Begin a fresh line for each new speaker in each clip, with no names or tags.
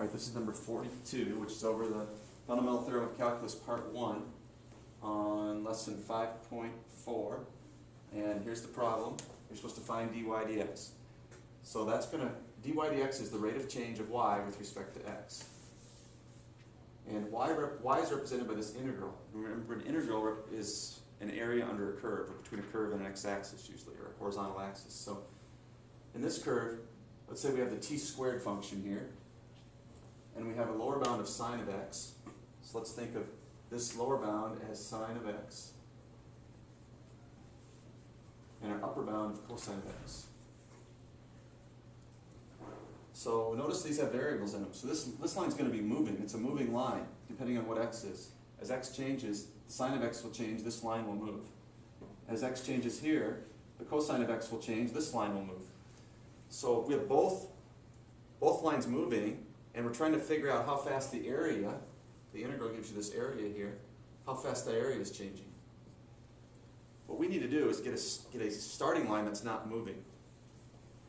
All right, this is number 42, which is over the Fundamental Theorem of Calculus Part 1 on lesson 5.4. And here's the problem. You're supposed to find dy dx. So that's going to, dy dx is the rate of change of y with respect to x. And y is represented by this integral. Remember, an integral is an area under a curve, or between a curve and an x-axis usually, or a horizontal axis. So in this curve, let's say we have the t squared function here, and we have a lower bound of sine of x. So let's think of this lower bound as sine of x, and our upper bound of cosine of x. So notice these have variables in them. So this line is going to be moving. It's a moving line, depending on what x is. As x changes, the sine of x will change, this line will move. As x changes here, the cosine of x will change, this line will move. So we have both lines moving, and we're trying to figure out how fast the area, the integral gives you this area here, how fast that area is changing. What we need to do is get a starting line that's not moving.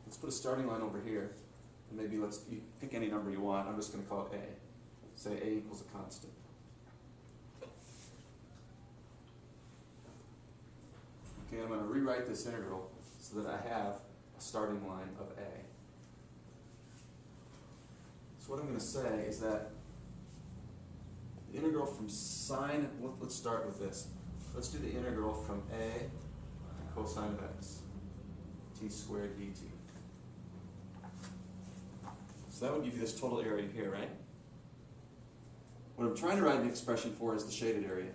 Let's put a starting line over here, and maybe you pick any number you want. I'm just going to call it a. Say a equals a constant. Okay, I'm going to rewrite this integral so that I have a starting line of a. So what I'm going to say is that the integral from sine, let's start with this. Let's do the integral from a to cosine of x, t squared dt. So that would give you this total area here, right? What I'm trying to write an expression for is the shaded area.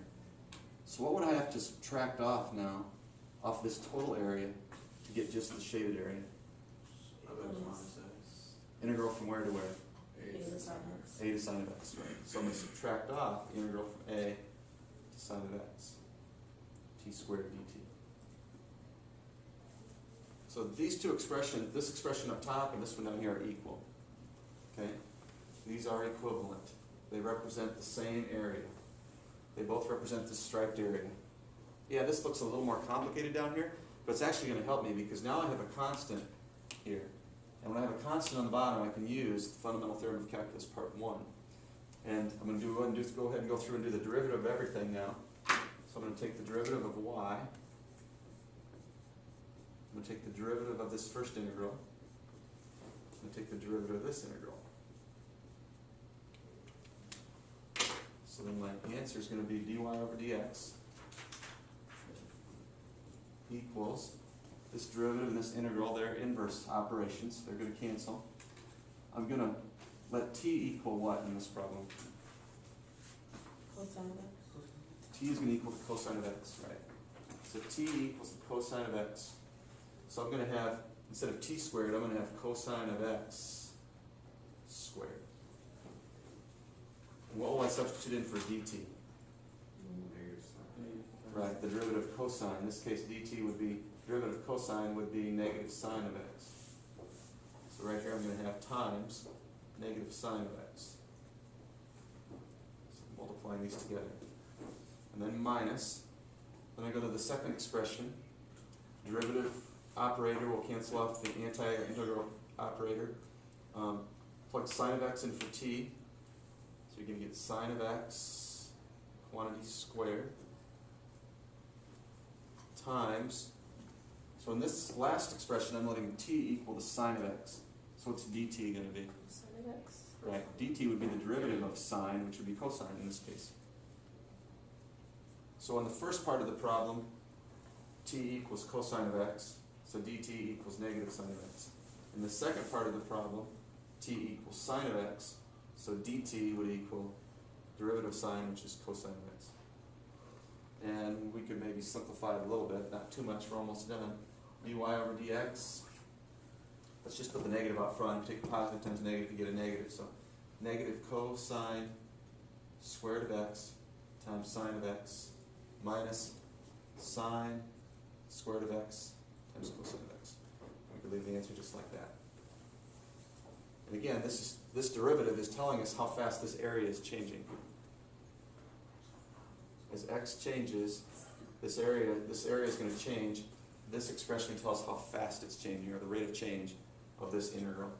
So what would I have to subtract off now, off this total area, to get just the shaded area? Integral from where to where?
A to sine of x.
A to sine of x, right? So I'm going to subtract off the integral from a to sine of x, t squared dt. So these two expressions, this expression up top and this one down here, are equal. Okay? These are equivalent. They represent the same area. They both represent this striped area. Yeah, this looks a little more complicated down here, but it's actually going to help me because now I have a constant here. And when I have a constant on the bottom, I can use the Fundamental Theorem of Calculus Part 1. And I'm going to go ahead and go through and do the derivative of everything now. So I'm going to take the derivative of y. I'm going to take the derivative of this first integral. I'm going to take the derivative of this integral. So then my answer is going to be dy over dx equals this derivative and this integral. They're inverse operations. They're going to cancel. I'm going to let t equal what in this problem?
Cosine of x.
T is going to equal the cosine of x, right? So t equals the cosine of x. So I'm going to have, instead of t squared, I'm going to have cosine of x squared. And what will I substitute in for dt? Right, the derivative of cosine. In this case, dt would be, derivative of cosine would be negative sine of x. So right here I'm going to have times negative sine of x. So multiplying these together. And then minus. Then I go to the second expression. Derivative operator will cancel off the anti-integral operator. Plug sine of x in for t. So you're going to get sine of x quantity squared times, so in this last expression I'm letting t equal the sine of x. So what's dt going to be?
Sine of x.
Right, dt would be the derivative of sine, which would be cosine in this case. So in the first part of the problem, t equals cosine of x, so dt equals negative sine of x. In the second part of the problem, t equals sine of x, so dt would equal derivative of sine, which is cosine of x. And we could maybe simplify it a little bit, not too much, we're almost done. dy over dx, let's just put the negative up front, take the positive times negative to get a negative. So negative cosine squared of x times sine of x minus sine squared of x times cosine of x. We could leave the answer just like that. And again, this derivative is telling us how fast this area is changing. As x changes, this area is going to change. This expression tells us how fast it's changing, or the rate of change of this integral.